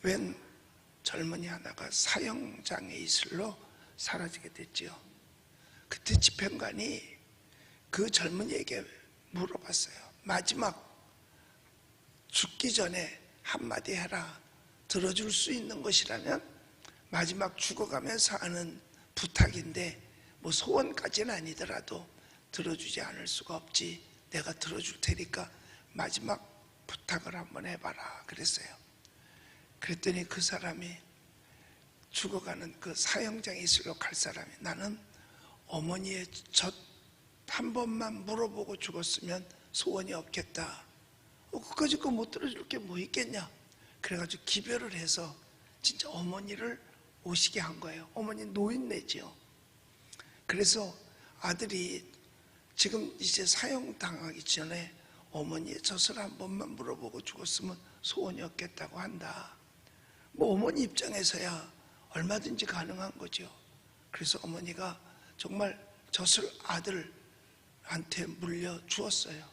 웬 젊은이 하나가 사형장애 이슬로 사라지게 됐지요. 그때 집행관이 그 젊은이에게 물어봤어요. 마지막 죽기 전에 한마디 해라. 들어줄 수 있는 것이라면 마지막 죽어가면서 하는 부탁인데 뭐 소원까지는 아니더라도 들어주지 않을 수가 없지. 내가 들어줄 테니까 마지막 부탁을 한번 해봐라 그랬어요. 그랬더니 그 사람이 죽어가는 그 사형장에 있으러 갈 사람이 나는 어머니의 젖 한 번만 물어보고 죽었으면 소원이 없겠다. 그까짓 거 못 들어줄 게 뭐 있겠냐. 그래가지고 기별을 해서 진짜 어머니를 오시게 한 거예요. 어머니 노인네지요. 그래서 아들이 지금 이제 사형당하기 전에 어머니의 젖을 한 번만 물어보고 죽었으면 소원이 없겠다고 한다. 뭐 어머니 입장에서야 얼마든지 가능한 거죠. 그래서 어머니가 정말 젖을 아들한테 물려주었어요.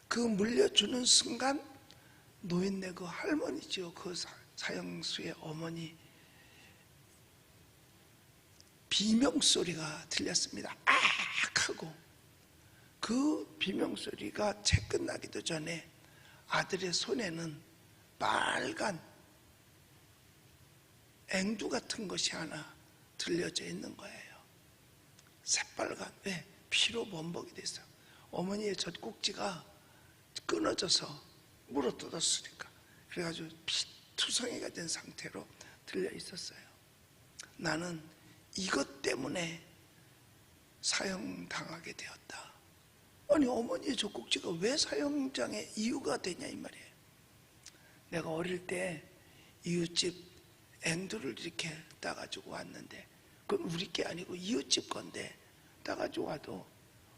그 물려주는 순간 노인네 그 할머니죠. 그 사형수의 어머니 비명소리가 들렸습니다. 악 하고 그 비명소리가 채 끝나기도 전에 아들의 손에는 빨간 앵두 같은 것이 하나 들려져 있는 거예요. 새빨간, 왜? 피로 범벅이 됐어요. 어머니의 젖꼭지가 끊어져서 물어뜯었으니까. 그래가지고 피투성이가 된 상태로 들려 있었어요. 나는 이것 때문에 사형당하게 되었다. 아니 어머니의 젖꼭지가 왜 사형장의 이유가 되냐 이 말이에요. 내가 어릴 때 이웃집 앵두를 이렇게 따가지고 왔는데 그건 우리 게 아니고 이웃집 건데 따가지고 와도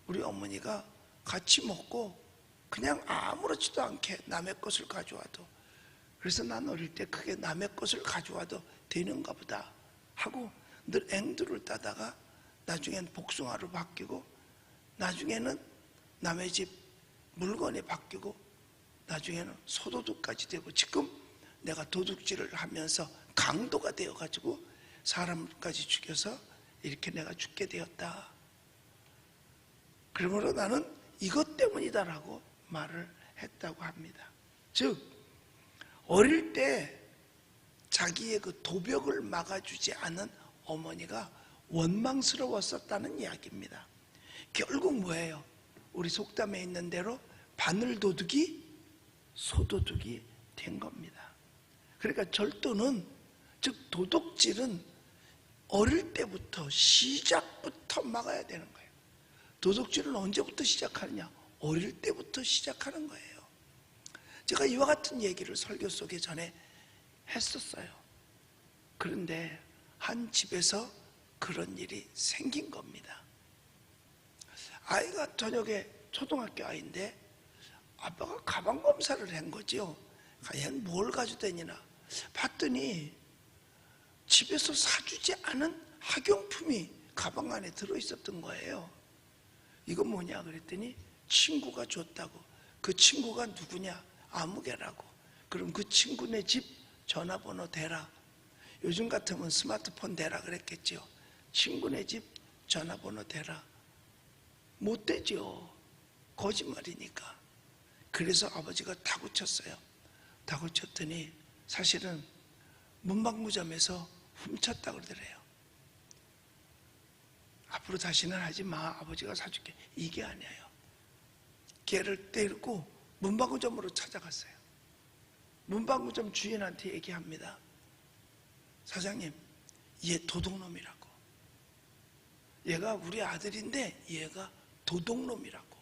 우리 어머니가 같이 먹고 그냥 아무렇지도 않게 남의 것을 가져와도, 그래서 난 어릴 때 그게 남의 것을 가져와도 되는가 보다 하고 늘 앵두를 따다가 나중엔 복숭아로 바뀌고 나중에는 남의 집 물건이 바뀌고 나중에는 소도둑까지 되고 지금 내가 도둑질을 하면서 강도가 되어가지고 사람까지 죽여서 이렇게 내가 죽게 되었다. 그러므로 나는 이것 때문이다라고 말을 했다고 합니다. 즉 어릴 때 자기의 그 도벽을 막아주지 않은 어머니가 원망스러웠었다는 이야기입니다. 결국 뭐예요? 우리 속담에 있는 대로 바늘도둑이 소도둑이 된 겁니다. 그러니까 절도는, 즉 도둑질은 어릴 때부터 시작부터 막아야 되는 거예요. 도둑질은 언제부터 시작하느냐? 어릴 때부터 시작하는 거예요. 제가 이와 같은 얘기를 설교 속에 전에 했었어요. 그런데 한 집에서 그런 일이 생긴 겁니다. 아이가 저녁에 초등학교 아이인데 아빠가 가방 검사를 한 거죠. 얘는 뭘 가지고 다니나 봤더니 집에서 사주지 않은 학용품이 가방 안에 들어있었던 거예요. 이건 뭐냐 그랬더니 친구가 줬다고. 그 친구가 누구냐? 아무개라고. 그럼 그 친구네 집 전화번호 대라. 요즘 같으면 스마트폰 대라 그랬겠죠. 친구네 집 전화번호 대라. 못 되죠. 거짓말이니까. 그래서 아버지가 다구쳤어요. 다구쳤더니 사실은 문방구점에서 훔쳤다 그러더래요. 앞으로 다시는 하지 마. 아버지가 사줄게. 이게 아니에요. 걔를 때리고 문방구점으로 찾아갔어요. 문방구점 주인한테 얘기합니다. 사장님, 얘 도둑놈이라고. 얘가 우리 아들인데 얘가 도둑놈이라고.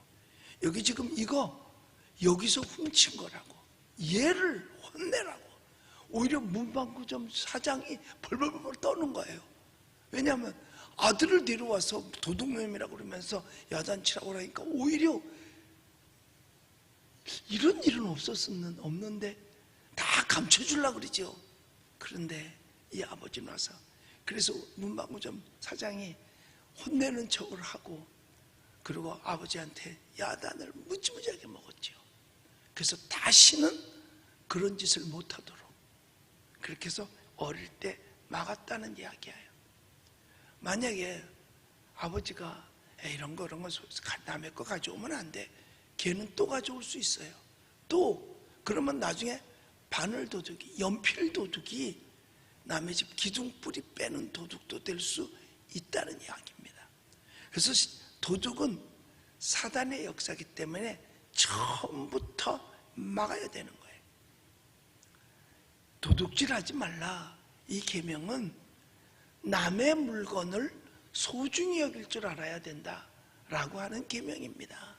여기 지금 이거 여기서 훔친 거라고. 얘를 혼내라고. 오히려 문방구점 사장이 벌벌벌 떠는 거예요. 왜냐하면 아들을 데려와서 도둑놈이라고 그러면서 야단치라고 그러니까 오히려 이런 일은 없는데 다 감춰주려고 그러죠. 그런데 이 아버지는 와서, 그래서 문방구점 사장이 혼내는 척을 하고 그리고 아버지한테 야단을 무지무지하게 먹었죠. 그래서 다시는 그런 짓을 못하도록 그렇게 해서 어릴 때 막았다는 이야기예요. 만약에 아버지가 이런 거 남의 거 가져오면 안 돼, 걔는 또 가져올 수 있어요. 또 그러면 나중에 바늘 도둑이, 연필 도둑이 남의 집 기둥뿌리 빼는 도둑도 될 수 있다는 이야기입니다. 그래서 도둑은 사단의 역사이기 때문에 처음부터 막아야 되는 거예요. 도둑질하지 말라, 이 계명은 남의 물건을 소중히 여길 줄 알아야 된다라고 하는 계명입니다.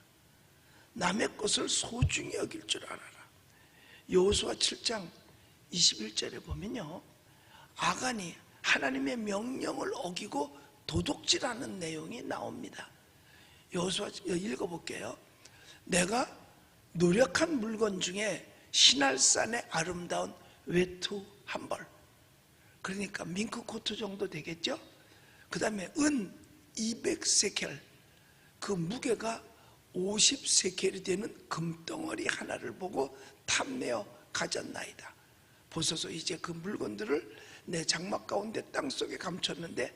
남의 것을 소중히 여길 줄 알아라. 여호수아 7장 21절에 보면요, 아간이 하나님의 명령을 어기고 도둑질하는 내용이 나옵니다. 여호수아 읽어볼게요. 내가 노력한 물건 중에 시날산의 아름다운 외투 한 벌, 그러니까 밍크 코트 정도 되겠죠? 그 다음에 은 200세켈, 그 무게가 50세켈이 되는 금덩어리 하나를 보고 탐내어 가졌나이다. 보소서, 이제 그 물건들을 내 장막 가운데 땅속에 감췄는데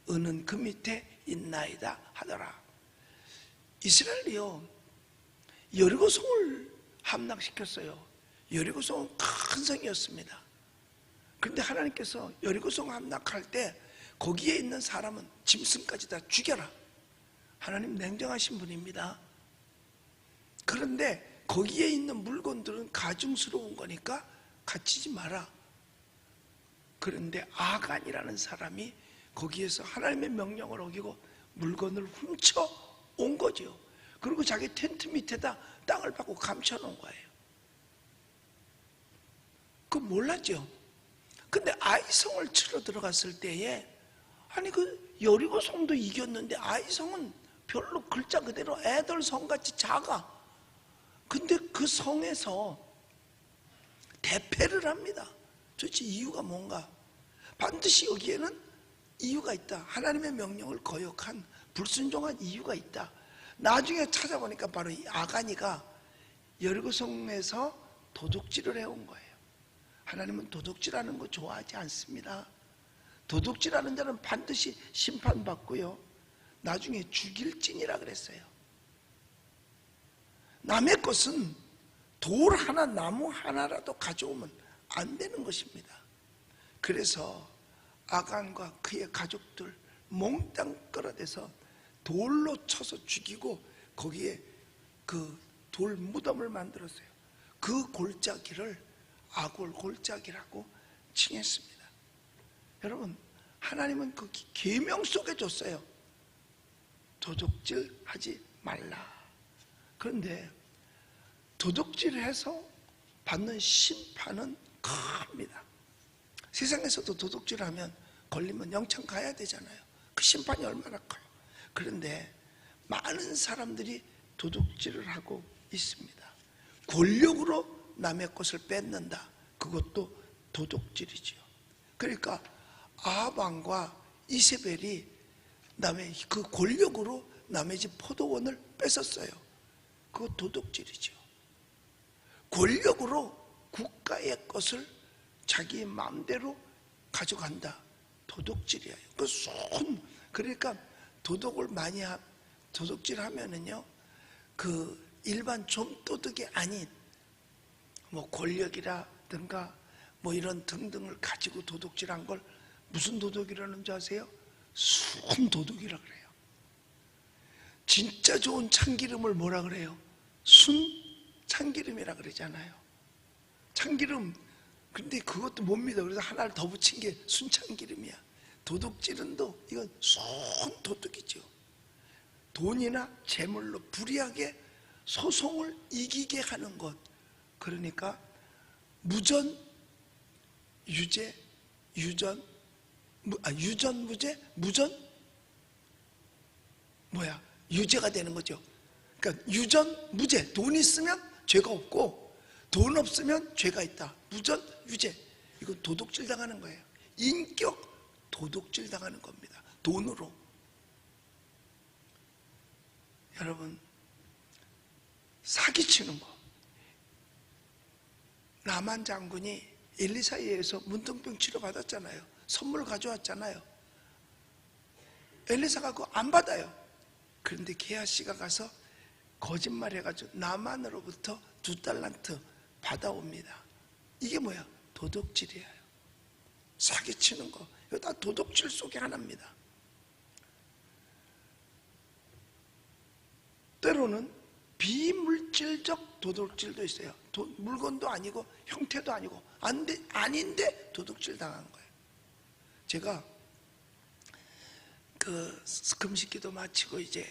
은은 그 밑에 있나이다 하더라. 이스라엘이요, 여리고성을 함락시켰어요. 여리고성은 큰 성이었습니다. 그런데 하나님께서 여리고성 함락할 때 거기에 있는 사람은 짐승까지 다 죽여라. 하나님 냉정하신 분입니다. 그런데 거기에 있는 물건들은 가증스러운 거니까 갇히지 마라. 그런데 아간이라는 사람이 거기에서 하나님의 명령을 어기고 물건을 훔쳐 온 거죠. 그리고 자기 텐트 밑에다 땅을 파고 감춰 놓은 거예요. 그거 몰랐죠. 근데 아이성을 치러 들어갔을 때에, 아니 그 여리고 성도 이겼는데 아이성은 별로 글자 그대로 애들 성같이 작아. 근데 그 성에서 대패를 합니다. 도대체 이유가 뭔가? 반드시 여기에는 이유가 있다. 하나님의 명령을 거역한 불순종한 이유가 있다. 나중에 찾아보니까 바로 이 아간이가 여리고성에서 도둑질을 해온 거예요. 하나님은 도둑질하는 거 좋아하지 않습니다. 도둑질하는 자는 반드시 심판받고요, 나중에 죽일진이라 그랬어요. 남의 것은 돌 하나, 나무 하나라도 가져오면 안 되는 것입니다. 그래서 아간과 그의 가족들 몽땅 끌어대서 돌로 쳐서 죽이고 거기에 그 돌 무덤을 만들었어요. 그 골짜기를 아골 골짜기라고 칭했습니다. 여러분, 하나님은 그 계명 속에 줬어요. 도둑질 하지 말라. 그런데 도둑질해서 받는 심판은 큽니다. 세상에서도 도둑질하면 걸리면 영창 가야 되잖아요. 그 심판이 얼마나 커요. 그런데 많은 사람들이 도둑질을 하고 있습니다. 권력으로 남의 것을 뺏는다. 그것도 도둑질이지요. 그러니까 아합 왕과 이세벨이 남의 그 권력으로 남의 집 포도원을 뺏었어요. 그거 도둑질이죠. 권력으로 국가의 것을 자기 마음대로 가져간다. 도둑질이에요. 그러니까 도둑질 하면은요, 그 일반 좀도둑이 아닌 뭐 권력이라든가 뭐 이런 등등을 가지고 도둑질한 걸 무슨 도둑이라는 줄 아세요? 순도둑이라 그래요. 진짜 좋은 참기름을 뭐라 그래요? 순참기름이라 그러잖아요. 참기름, 근데 그것도 못 믿어. 그래서 하나를 더 붙인 게 순참기름이야. 도둑질은 이건 순도둑이죠. 돈이나 재물로 불이하게 소송을 이기게 하는 것. 그러니까 무전, 유죄, 유전, 무죄, 무전, 유죄가 되는 거죠. 그러니까 유전, 무죄. 돈 있으면 죄가 없고 돈 없으면 죄가 있다. 무전, 유죄. 이건 도둑질 당하는 거예요. 인격 도둑질 당하는 겁니다. 돈으로. 여러분, 사기치는 거. 나만 장군이 엘리사에서 문둥병 치료 받았잖아요. 선물 가져왔잖아요. 엘리사가 그거 안 받아요. 그런데 게하시가 가서 거짓말해가지고 나만으로부터 2달란트 받아옵니다. 이게 뭐야? 도둑질이에요. 사기치는 거. 이거 다 도둑질 속의 하나입니다. 때로는 비물질적 도둑질도 있어요. 물건도 아니고 형태도 아니고 아닌데 도둑질 당한 거예요. 제가 그 금식기도 마치고 이제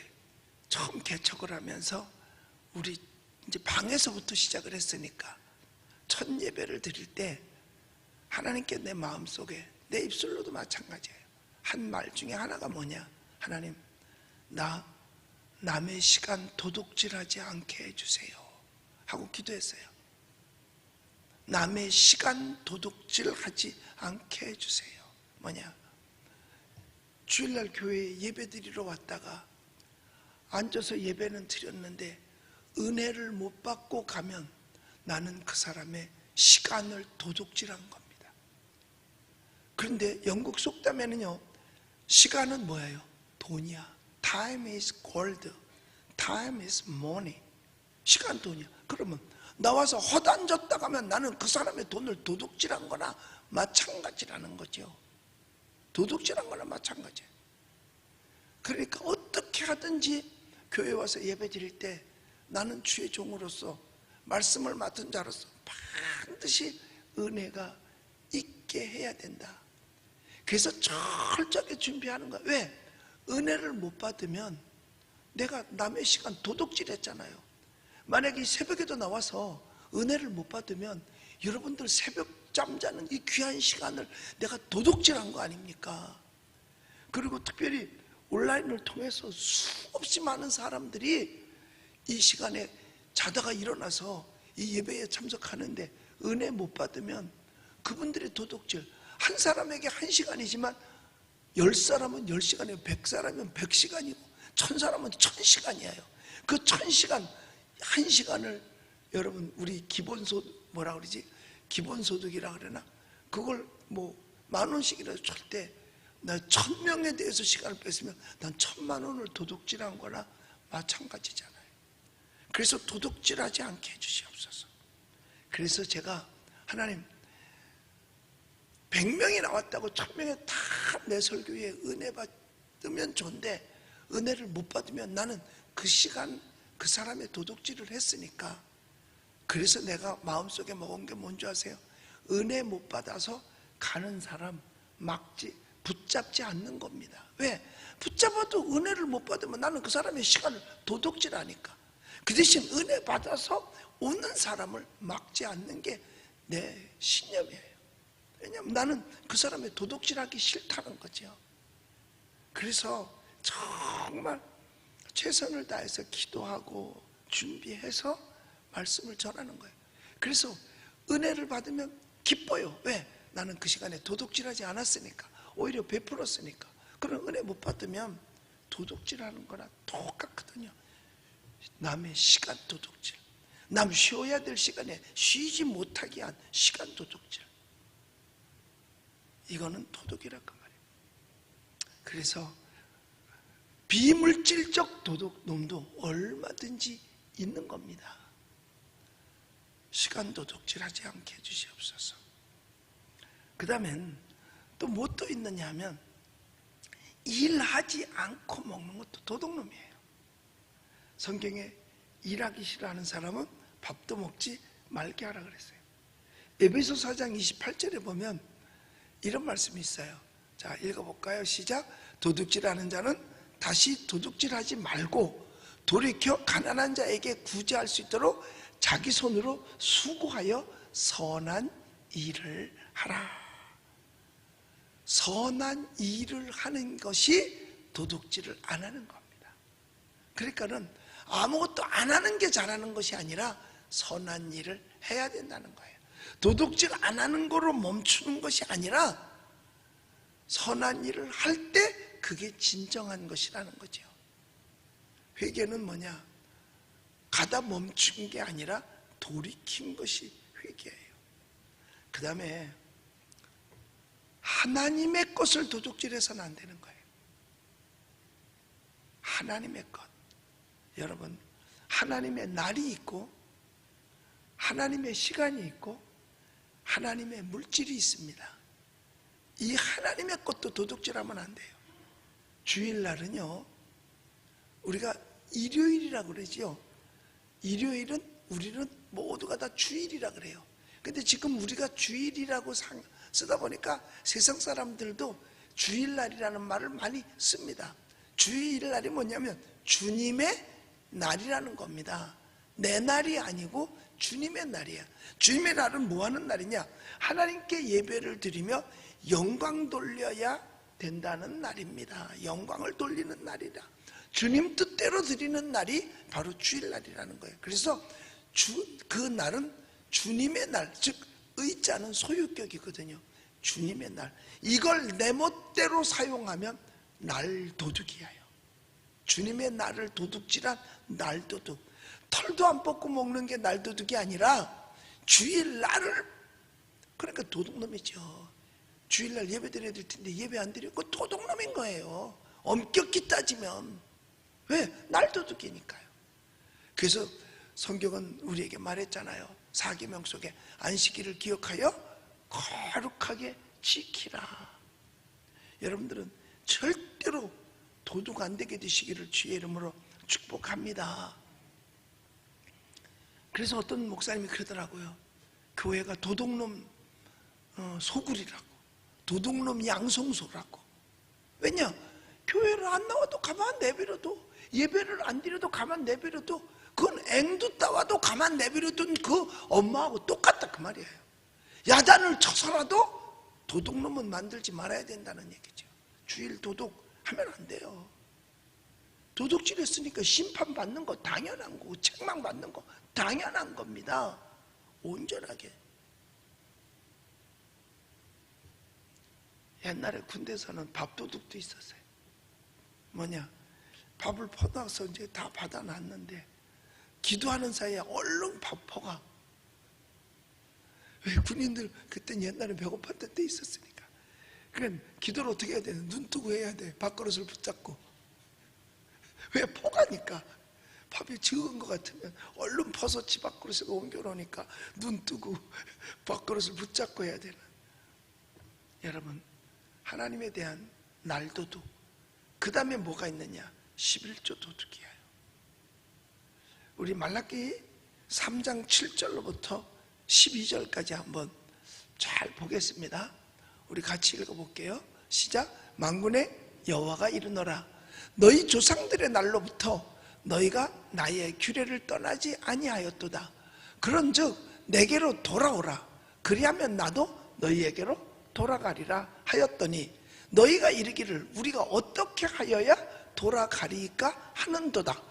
처음 개척을 하면서 우리 이제 방에서부터 시작을 했으니까 첫 예배를 드릴 때 하나님께 내 마음속에 내 입술로도 마찬가지예요. 한 말 중에 하나가 뭐냐? 하나님, 나 남의 시간 도둑질하지 않게 해주세요 하고 기도했어요. 남의 시간 도둑질하지 않게 해주세요. 뭐냐? 주일날 교회에 예배 드리러 왔다가 앉아서 예배는 드렸는데 은혜를 못 받고 가면 나는 그 사람의 시간을 도둑질한 겁니다. 그런데 영국 속담에는요, 시간은 뭐예요? 돈이야. Time is gold. Time is money. 시간 돈이야. 그러면 나와서 허단졌다 가면 나는 그 사람의 돈을 도둑질한 거나 마찬가지라는 거죠. 도둑질한 거나 마찬가지예요. 그러니까 어떻게 하든지 교회 와서 예배 드릴 때 나는 주의 종으로서 말씀을 맡은 자로서 반드시 은혜가 있게 해야 된다. 그래서 철저하게 준비하는 거야. 왜? 은혜를 못 받으면 내가 남의 시간 도둑질했잖아요. 만약에 새벽에도 나와서 은혜를 못 받으면 여러분들 새벽 잠 자는 이 귀한 시간을 내가 도둑질한 거 아닙니까? 그리고 특별히 온라인을 통해서 수없이 많은 사람들이 이 시간에 자다가 일어나서 이 예배에 참석하는데 은혜 못 받으면 그분들의 도둑질, 한 사람에게 1시간이지만 10사람은 10시간이고 100사람이면 100시간이고 1000사람은 1000시간이에요. 그 1000시간 1시간을 여러분 우리 기본소득 뭐라 그러지? 기본소득이라 그러나? 그걸 뭐 10,000원씩이라도 줄 때 나 1000명에 대해서 시간을 뺐으면 난 1000만 원을 도둑질한 거나 마찬가지잖아요. 그래서 도둑질하지 않게 해주시옵소서. 그래서 제가 하나님 100명이 나왔다고 1000명에 다 내 설교에 은혜 받으면 좋은데 은혜를 못 받으면 나는 그 시간 그 사람의 도둑질을 했으니까 그래서 내가 마음속에 먹은 게 뭔지 아세요? 은혜 못 받아서 가는 사람 붙잡지 않는 겁니다. 왜? 붙잡아도 은혜를 못 받으면 나는 그 사람의 시간을 도둑질하니까 그 대신 은혜 받아서 오는 사람을 막지 않는 게 내 신념이에요. 왜냐하면 나는 그 사람의 도둑질하기 싫다는 거죠. 그래서 정말 최선을 다해서 기도하고 준비해서 말씀을 전하는 거예요. 그래서 은혜를 받으면 기뻐요. 왜? 나는 그 시간에 도둑질하지 않았으니까, 오히려 베풀었으니까. 그럼 은혜 못 받으면 도둑질하는 거나 똑같거든요. 남의 시간 도둑질, 남 쉬어야 될 시간에 쉬지 못하게 한 시간 도둑질, 이거는 도둑이란 그 말이에요. 그래서 비물질적 도둑놈도 얼마든지 있는 겁니다. 시간 도둑질하지 않게 해주시옵소서. 그 다음엔 또 뭐 또 있느냐 하면 일하지 않고 먹는 것도 도둑놈이에요. 성경에 일하기 싫어하는 사람은 밥도 먹지 말게 하라 그랬어요. 에베소서 4장 28절에 보면 이런 말씀이 있어요. 자, 읽어볼까요? 시작. 도둑질하는 자는 다시 도둑질하지 말고 돌이켜 가난한 자에게 구제할 수 있도록 자기 손으로 수고하여 선한 일을 하라. 선한 일을 하는 것이 도둑질을 안 하는 겁니다. 그러니까는 아무것도 안 하는 게 잘하는 것이 아니라 선한 일을 해야 된다는 거예요. 도둑질 안 하는 거로 멈추는 것이 아니라 선한 일을 할 때 그게 진정한 것이라는 거죠. 회개는 뭐냐? 가다 멈춘 게 아니라 돌이킨 것이 회개예요. 그 다음에 하나님의 것을 도둑질해서는 안 되는 거예요. 하나님의 것. 여러분, 하나님의 날이 있고 하나님의 시간이 있고 하나님의 물질이 있습니다. 이 하나님의 것도 도둑질하면 안 돼요. 주일날은요, 우리가 일요일이라고 그러지요. 일요일은 우리는 모두가 다 주일이라 그래요. 근데 지금 우리가 주일이라고 쓰다 보니까 세상 사람들도 주일날이라는 말을 많이 씁니다. 주일날이 뭐냐면 주님의 날이라는 겁니다. 내 날이 아니고 주님의 날이야. 주님의 날은 뭐 하는 날이냐? 하나님께 예배를 드리며 영광 돌려야 된다는 날입니다. 영광을 돌리는 날이다. 주님 뜻대로 드리는 날이 바로 주일날이라는 거예요. 그래서 그 날은 주님의 날, 즉 의자는 소유격이거든요. 주님의 날. 이걸 내 멋대로 사용하면 날 도둑이에요. 주님의 날을 도둑질한 날 도둑. 털도 안 뽑고 먹는 게 날 도둑이 아니라 주일날을, 그러니까 도둑놈이죠. 주일날 예배 드려야 될 텐데 예배 안 드리고 도둑놈인 거예요. 엄격히 따지면. 왜? 날 도둑이니까요. 그래서 성경은 우리에게 말했잖아요. 사계명 속에 안식일을 기억하여 거룩하게 지키라. 여러분들은 절대로 도둑 안 되게 되시기를 주의 이름으로 축복합니다. 그래서 어떤 목사님이 그러더라고요. 교회가 도둑놈 소굴이라고, 도둑놈 양성소라고. 왜냐? 교회를 안 나와도 가만 내버려도, 예배를 안 드려도 가만 내버려도, 그건 앵두 따와도 가만 내버려둔 그 엄마하고 똑같다 그 말이에요. 야단을 쳐서라도 도둑놈은 만들지 말아야 된다는 얘기죠. 주일 도둑하면 안 돼요. 도둑질 했으니까 심판받는 거 당연한 거고 책망받는 거 당연한 겁니다. 온전하게. 옛날에 군대에서는 밥도둑도 있었어요. 뭐냐, 밥을 퍼놔서 이제 다 받아놨는데 기도하는 사이에 얼른 밥 퍼가. 왜? 군인들 그땐 옛날에 배고팠던 때 있었으니까. 그러니까 기도를 어떻게 해야 돼? 눈 뜨고 해야 돼. 밥그릇을 붙잡고. 왜? 퍼가니까. 밥이 적은 것 같으면 얼른 퍼서 집 밥그릇에 옮겨놓으니까 눈 뜨고 밥그릇을 붙잡고 해야 되는. 여러분, 하나님에 대한 날도둑. 그 다음에 뭐가 있느냐? 11조 도둑이에요. 우리 말라기 3장 7절로부터 12절까지 한번 잘 보겠습니다. 우리 같이 읽어볼게요. 시작. 만군의 여호와가 이르노라. 너희 조상들의 날로부터 너희가 나의 규례를 떠나지 아니하였도다. 그런즉 내게로 돌아오라. 그리하면 나도 너희에게로 돌아가리라 하였더니 너희가 이르기를 우리가 어떻게 하여야 돌아가리까 하는도다.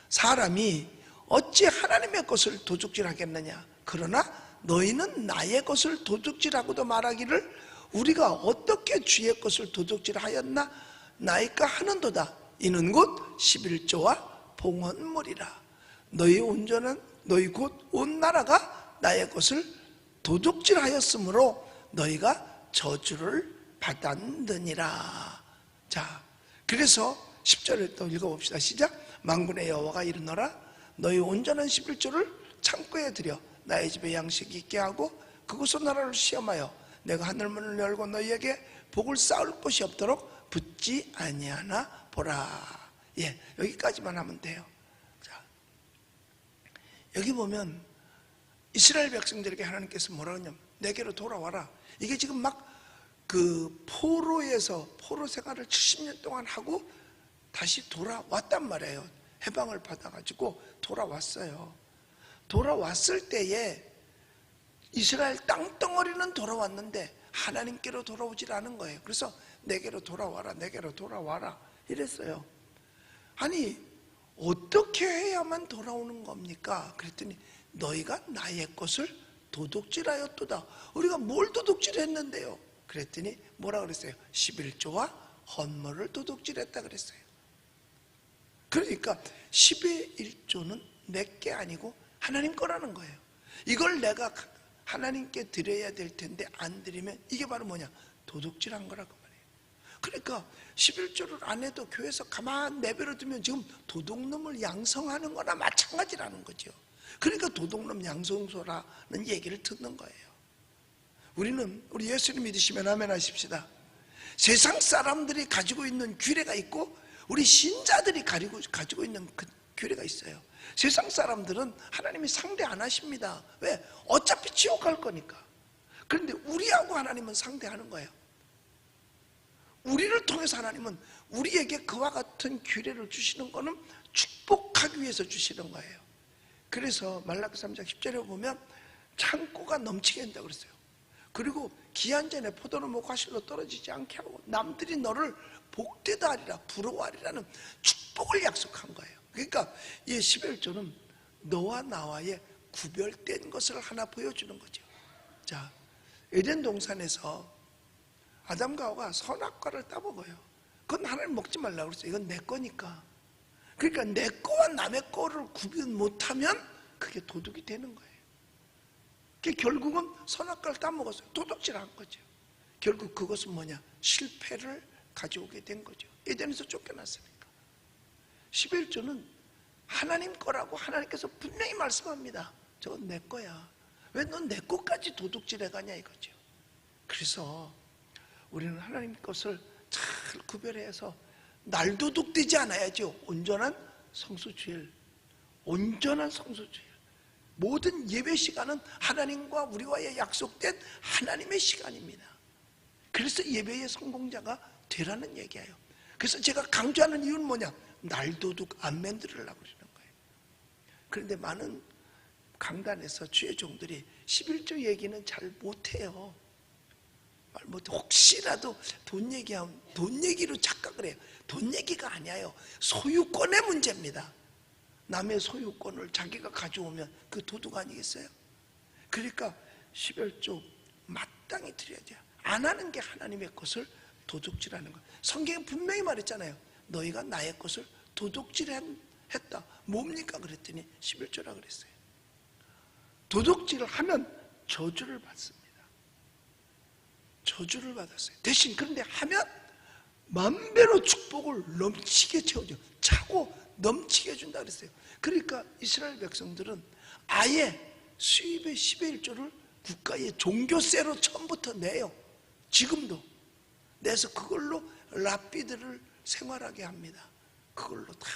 사람이 어찌 하나님의 것을 도둑질하겠느냐. 그러나 너희는 나의 것을 도둑질하고도 말하기를 우리가 어떻게 주의 것을 도둑질하였나 나이까 하는도다. 이는 곧 11조와 봉헌물이라. 너희 곧 온 나라가 나의 것을 도둑질하였으므로 너희가 저주를 받았느니라. 자, 그래서 10절을 또 읽어봅시다. 시작. 만군의 여호와가 이르노라. 너희 온전한 11조를 창고에 들여 나의 집에 양식이 있게 하고 그곳으로 나라를 시험하여 내가 하늘문을 열고 너희에게 복을 쌓을 곳이 없도록 붙지 아니하나 보라. 예, 여기까지만 하면 돼요. 자, 여기 보면 이스라엘 백성들에게 하나님께서 뭐라고 하냐면 내게로 돌아와라. 이게 지금 막 그 포로에서 포로 생활을 70년 동안 하고 다시 돌아왔단 말이에요. 해방을 받아가지고 돌아왔어요. 돌아왔을 때에 이스라엘 땅덩어리는 돌아왔는데 하나님께로 돌아오질 않은 거예요. 그래서 내게로 돌아와라, 내게로 돌아와라 이랬어요. 아니 어떻게 해야만 돌아오는 겁니까? 그랬더니 너희가 나의 것을 도둑질하였도다. 우리가 뭘 도둑질했는데요? 그랬더니 뭐라 그랬어요? 11조와 헌물을 도둑질했다 그랬어요. 그러니까 10의 1조는 내 게 아니고 하나님 거라는 거예요. 이걸 내가 하나님께 드려야 될 텐데 안 드리면 이게 바로 뭐냐? 도둑질한 거라고 말해요. 그러니까 11조를 안 해도 교회에서 가만 내버려 두면 지금 도둑놈을 양성하는 거나 마찬가지라는 거죠. 그러니까 도둑놈 양성소라는 얘기를 듣는 거예요. 우리 예수님 믿으시면 아멘 하십시다. 세상 사람들이 가지고 있는 규례가 있고 우리 신자들이 가지고 있는 그 규례가 있어요. 세상 사람들은 하나님이 상대 안 하십니다. 왜? 어차피 지옥 갈 거니까. 그런데 우리하고 하나님은 상대하는 거예요. 우리를 통해서 하나님은 우리에게 그와 같은 규례를 주시는 거는 축복하기 위해서 주시는 거예요. 그래서 말라기 3장 10절에 보면 창고가 넘치게 한다고 그랬어요. 그리고 기한 전에 포도는 뭐 과실로 떨어지지 않게 하고 남들이 너를 복되다 하리라 부러워하리라는 축복을 약속한 거예요. 그러니까 이 11조는 너와 나와의 구별된 것을 하나 보여주는 거죠. 자, 에덴 동산에서 아담과 하와가 선악과를 따먹어요. 그건 하나님 먹지 말라고 그랬어요. 이건 내 거니까. 그러니까 내 거와 남의 거를 구분 못하면 그게 도둑이 되는 거예요. 결국은 선악과를 따먹었어요. 도둑질한 거죠. 결국 그것은 뭐냐? 실패를 가져오게 된 거죠. 에덴에서 쫓겨났으니까. 11조는 하나님 거라고 하나님께서 분명히 말씀합니다. 저건 내 거야. 왜 넌 내 것까지 도둑질해 가냐 이거죠. 그래서 우리는 하나님 것을 잘 구별해서 날도둑되지 않아야죠. 온전한 성수주일. 온전한 성수주일. 모든 예배 시간은 하나님과 우리와의 약속된 하나님의 시간입니다. 그래서 예배의 성공자가 되라는 얘기예요. 그래서 제가 강조하는 이유는 뭐냐? 날도둑 안 만들으려고 그러는 거예요. 그런데 많은 강단에서 주의 종들이 11조 얘기는 잘 못해요. 말 못해. 혹시라도 돈 얘기하면 돈 얘기로 착각을 해요. 돈 얘기가 아니에요. 소유권의 문제입니다. 남의 소유권을 자기가 가져오면 그 도둑 아니겠어요? 그러니까 11조 마땅히 드려야 돼요. 안 하는 게 하나님의 것을 도둑질하는 거예요. 성경에 분명히 말했잖아요. 너희가 나의 것을 도둑질했다. 뭡니까? 그랬더니 11조라 그랬어요. 도둑질을 하면 저주를 받습니다. 저주를 받았어요. 대신 그런데 하면 만배로 축복을 넘치게 채워줘. 차고 넘치게 해준다 그랬어요. 그러니까 이스라엘 백성들은 아예 수입의 10의 1조를 국가의 종교세로 처음부터 내요. 지금도 내서 그걸로 랍비들을 생활하게 합니다. 그걸로 다.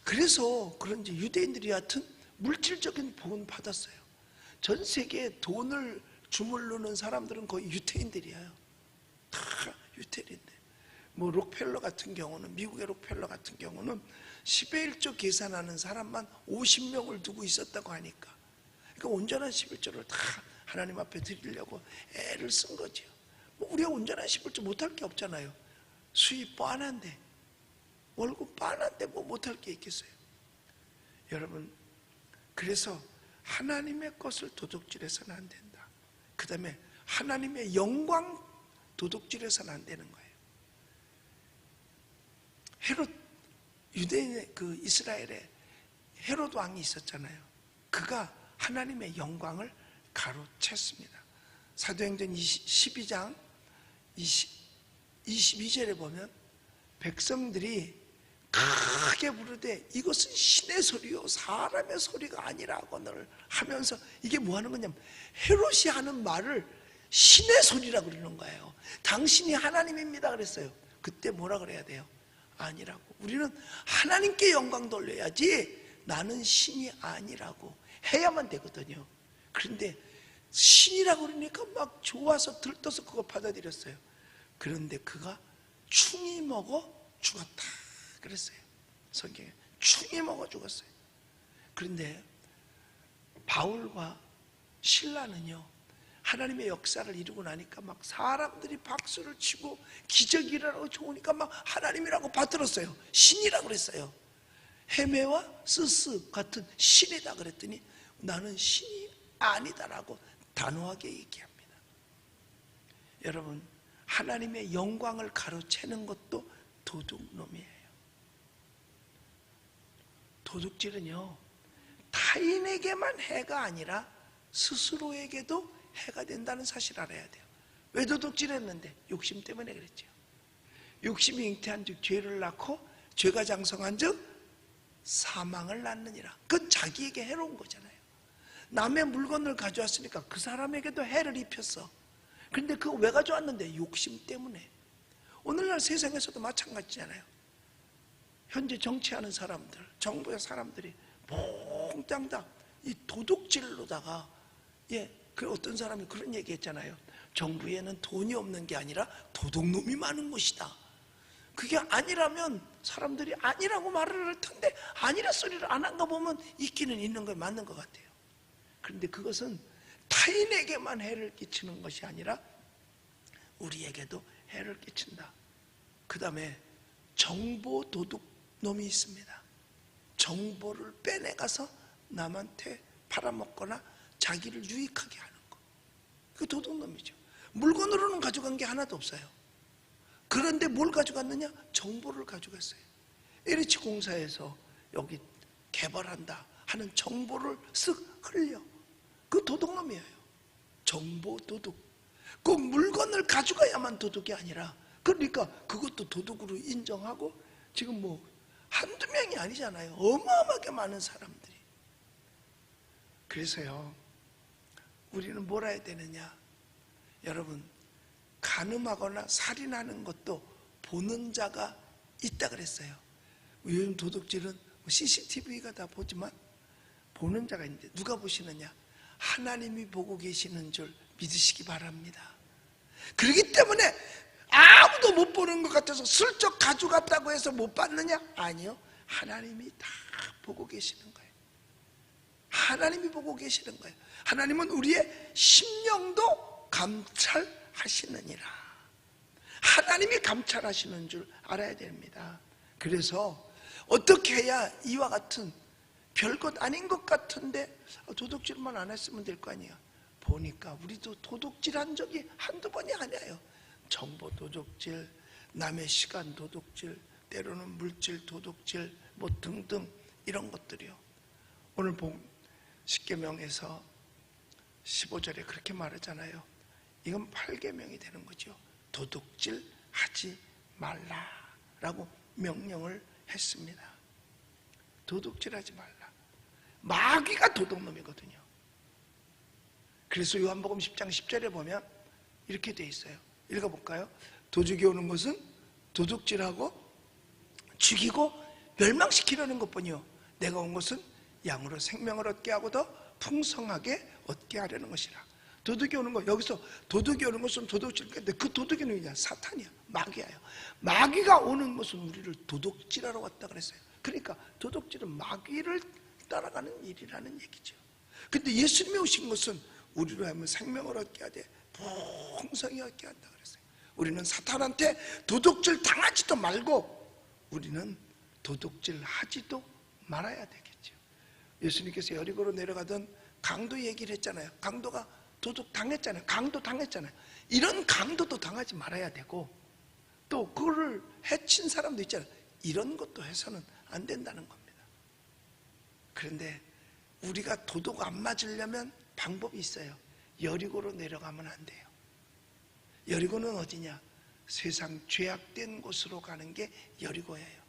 그래서 그런지 유대인들이 하여튼 물질적인 복은 받았어요. 전 세계에 돈을 주물르는 사람들은 거의 유태인들이에요. 다 유태인인데. 뭐 록펠러 같은 경우는, 미국의 록펠러 같은 경우는 10의 1조 계산하는 사람만 50명을 두고 있었다고 하니까, 그러니까 온전한 11조를 다 하나님 앞에 드리려고 애를 쓴 거죠. 뭐 우리가 온전한 11조 못할 게 없잖아요. 수입 뻔한데, 월급 뻔한데 뭐 못할 게 있겠어요. 여러분, 그래서 하나님의 것을 도둑질해서는 안 된다. 그 다음에 하나님의 영광 도둑질해서는 안 되는 거예요. 헤롯, 유대인의 그 이스라엘에 헤롯 왕이 있었잖아요. 그가 하나님의 영광을 가로챘습니다. 사도행전 12장 22절에 보면 백성들이 크게 부르되 이것은 신의 소리요 사람의 소리가 아니라고는 하면서, 이게 뭐 하는 거냐면 헤롯이 하는 말을 신의 소리라고 그러는 거예요. 당신이 하나님입니다 그랬어요. 그때 뭐라 그래야 돼요? 아니라고. 우리는 하나님께 영광 돌려야지 나는 신이 아니라고 해야만 되거든요. 그런데 신이라고 그러니까 막 좋아서 들떠서 그거 받아들였어요. 그런데 그가 충이 먹어 죽었다 그랬어요. 성경에 충이 먹어 죽었어요. 그런데 바울과 실라는요, 하나님의 역사를 이루고 나니까 막 사람들이 박수를 치고 기적이라고 좋으니까 막 하나님이라고 받들었어요. 신이라고 그랬어요. 헤메와 스스 같은 신이다 그랬더니 나는 신이 아니다라고 단호하게 얘기합니다. 여러분, 하나님의 영광을 가로채는 것도 도둑놈이에요. 도둑질은요, 타인에게만 해가 아니라 스스로에게도 해가 된다는 사실을 알아야 돼요. 왜 도둑질했는데? 욕심 때문에 그랬죠. 욕심이 잉태한 즉 죄를 낳고 죄가 장성한 즉 사망을 낳느니라. 그건 자기에게 해로운 거잖아요. 남의 물건을 가져왔으니까 그 사람에게도 해를 입혔어. 그런데 그거 왜 가져왔는데? 욕심 때문에. 오늘날 세상에서도 마찬가지잖아요. 현재 정치하는 사람들, 정부의 사람들이 몽땅 다 이 도둑질로다가, 그 어떤 사람이 그런 얘기 했잖아요. 정부에는 돈이 없는 게 아니라 도둑놈이 많은 것이다. 그게 아니라면 사람들이 아니라고 말을 할 텐데 아니라 소리를 안 한가 보면 있기는 있는 게 맞는 것 같아요. 그런데 그것은 타인에게만 해를 끼치는 것이 아니라 우리에게도 해를 끼친다. 그 다음에 정보 도둑놈이 있습니다. 정보를 빼내가서 남한테 팔아먹거나 자기를 유익하게 하는 거, 그 도둑놈이죠. 물건으로는 가져간 게 하나도 없어요. 그런데 뭘 가져갔느냐? 정보를 가져갔어요. LH 공사에서 여기 개발한다 하는 정보를 쓱 흘려. 그 도둑놈이에요. 정보 도둑. 그 물건을 가져가야만 도둑이 아니라, 그러니까 그것도 도둑으로 인정하고, 지금 뭐 한두 명이 아니잖아요. 어마어마하게 많은 사람들이. 그래서요, 우리는 뭘 해야 되느냐? 여러분, 간음하거나 살인하는 것도 보는 자가 있다 그랬어요. 요즘 도둑질은 CCTV가 다 보지만 보는 자가 있는데, 누가 보시느냐? 하나님이 보고 계시는 줄 믿으시기 바랍니다. 그렇기 때문에 아무도 못 보는 것 같아서 슬쩍 가져갔다고 해서 못 받느냐? 아니요, 하나님이 다 보고 계시는 거예요. 하나님이 보고 계시는 거예요. 하나님은 우리의 심령도 감찰하시느니라. 하나님이 감찰하시는 줄 알아야 됩니다. 그래서 어떻게 해야 이와 같은 별것 아닌 것 같은데 도둑질만 안 했으면 될 거 아니에요. 보니까 우리도 도둑질한 적이 한두 번이 아니에요. 정보 도둑질, 남의 시간 도둑질, 때로는 물질 도둑질, 뭐 등등 이런 것들이요. 오늘 본 십계명에서 15절에 그렇게 말하잖아요. 이건 8계명이 되는 거죠. 도둑질 하지 말라라고 명령을 했습니다. 도둑질 하지 말라. 마귀가 도둑놈이거든요. 그래서 요한복음 10장 10절에 보면 이렇게 돼 있어요. 읽어볼까요? 도둑이 오는 것은 도둑질하고 죽이고 멸망시키려는 것뿐이요, 내가 온 것은 양으로 생명을 얻게 하고 더 풍성하게 얻게 하려는 것이라. 도둑이 오는 거, 여기서 도둑이 오는 것은 도둑질인데 그 도둑이 누구냐? 사탄이야, 마귀야요. 마귀가 오는 것은 우리를 도둑질하러 왔다 그랬어요. 그러니까 도둑질은 마귀를 따라가는 일이라는 얘기죠. 근데 예수님이 오신 것은 우리로 하면 생명을 얻게 하되 풍성히 얻게 한다 그랬어요. 우리는 사탄한테 도둑질 당하지도 말고 우리는 도둑질 하지도 말아야 되겠죠. 예수님께서 여리고로 내려가던 강도 얘기를 했잖아요. 강도가 도둑 당했잖아요. 강도 당했잖아요. 이런 강도도 당하지 말아야 되고, 또 그거를 해친 사람도 있잖아요. 이런 것도 해서는 안 된다는 겁니다. 그런데 우리가 도둑 안 맞으려면 방법이 있어요. 여리고로 내려가면 안 돼요. 여리고는 어디냐? 세상 죄악된 곳으로 가는 게 여리고예요.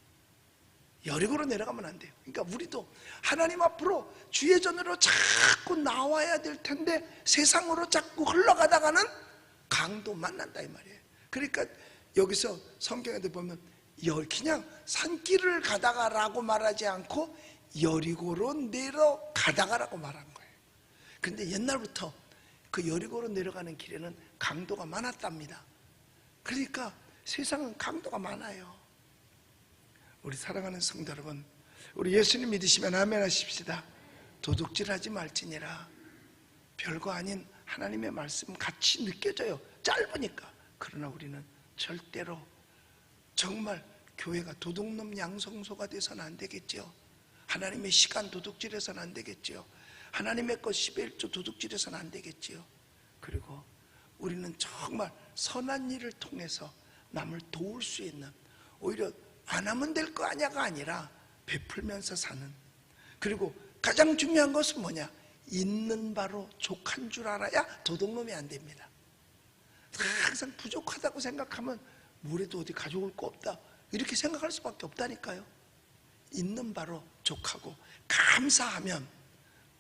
여리고로 내려가면 안 돼요. 그러니까 우리도 하나님 앞으로 주의 전으로 자꾸 나와야 될 텐데 세상으로 자꾸 흘러가다가는 강도 만난다 이 말이에요. 그러니까 여기서 성경에 보면 그냥 산길을 가다가라고 말하지 않고 여리고로 내려가다가라고 말한 거예요. 근데 옛날부터 그 여리고로 내려가는 길에는 강도가 많았답니다. 그러니까 세상은 강도가 많아요. 우리 사랑하는 성도 여러분, 우리 예수님 믿으시면 아멘 하십시다. 도둑질하지 말지니라. 별거 아닌 하나님의 말씀 같이 느껴져요. 짧으니까. 그러나 우리는 절대로 정말 교회가 도둑놈 양성소가 돼서는 안 되겠죠. 하나님의 시간 도둑질해서는 안 되겠죠. 하나님의 것 11조 도둑질해서는 안 되겠죠. 그리고 우리는 정말 선한 일을 통해서 남을 도울 수 있는, 오히려 안 하면 될 거 아냐가 아니라 베풀면서 사는, 그리고 가장 중요한 것은 뭐냐? 있는 바로 족한 줄 알아야 도둑놈이 안 됩니다. 항상 부족하다고 생각하면 뭐래도 어디 가져올 거 없다 이렇게 생각할 수밖에 없다니까요. 있는 바로 족하고 감사하면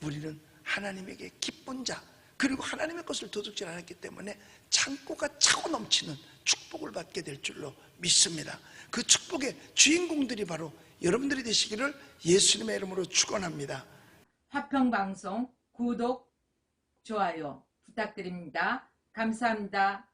우리는 하나님에게 기쁜 자, 그리고 하나님의 것을 도둑질 않았기 때문에 창고가 차고 넘치는 축복을 받게 될 줄로 믿습니다. 그 축복의 주인공들이 바로 여러분들이 되시기를 예수님의 이름으로 축원합니다. 화평방송 구독, 좋아요 부탁드립니다. 감사합니다.